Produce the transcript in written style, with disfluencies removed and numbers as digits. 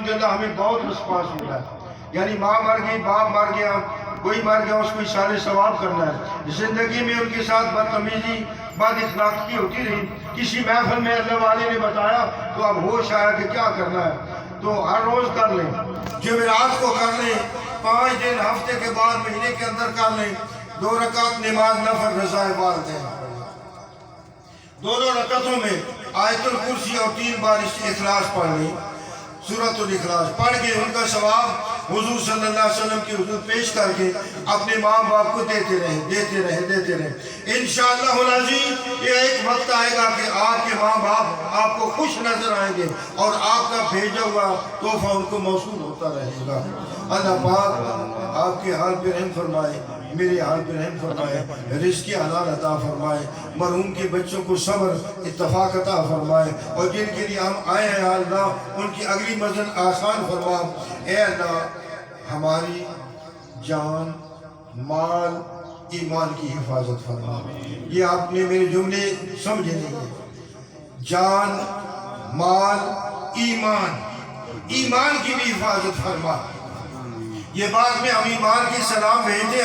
الحمدللہ ہمیں بہت رسپانس ملا ہے. یعنی ماں مر گئی، باپ مر گیا، کوئی مر گیا، اس کو اشارے ثواب کرنا ہے. زندگی میں ان کے ساتھ بدتمیزی، بد اخلاقی ہوتی رہی. کسی محفل میں اللہ والے نے بتایا تو اب ہوش آیا کہ کیا کرنا ہے. تو ہر روز کر لیں، جمعرات کو کر لیں، 5 دن ہفتے کے بعد مہینے کے اندر کر لیں. 2 رکعت نماز نفل رضائے والدین، دونوں رکعتوں میں آیت الکرسی اور 3 بار اخلاص پڑھ لیں. سورۃ الاخلاص پڑھ کے ان کا ثواب حضور صلی اللہ علیہ وسلم کی حضور پیش کر کے اپنے ماں باپ کو دیتے رہیں. انشاءاللہ العزیز یہ ایک وقت آئے گا کہ آپ کے ماں باپ آپ کو خوش نظر آئیں گے اور آپ کا بھیجا ہوا تحفہ ان کو موصول ہوتا رہے گا. اللہ پاک آپ کے حال پہ رحم فرمائے، میرے حال پہ رحم فرمائے، رزق حلال عطا فرمائے، مرحوم کے بچوں کو صبر اتفاق عطا فرمائے، اور جن کے لیے ہم آئے ہیں اللہ ان کی اگلی منزل آسان فرما. اے اللہ ہماری جان، مال، ایمان کی حفاظت فرما. یہ آپ نے میرے جملے سمجھے نہیں. جان، مال، ایمان کی بھی حفاظت فرما. یہ بات میں ہم ایمان کی سلام بھیجتے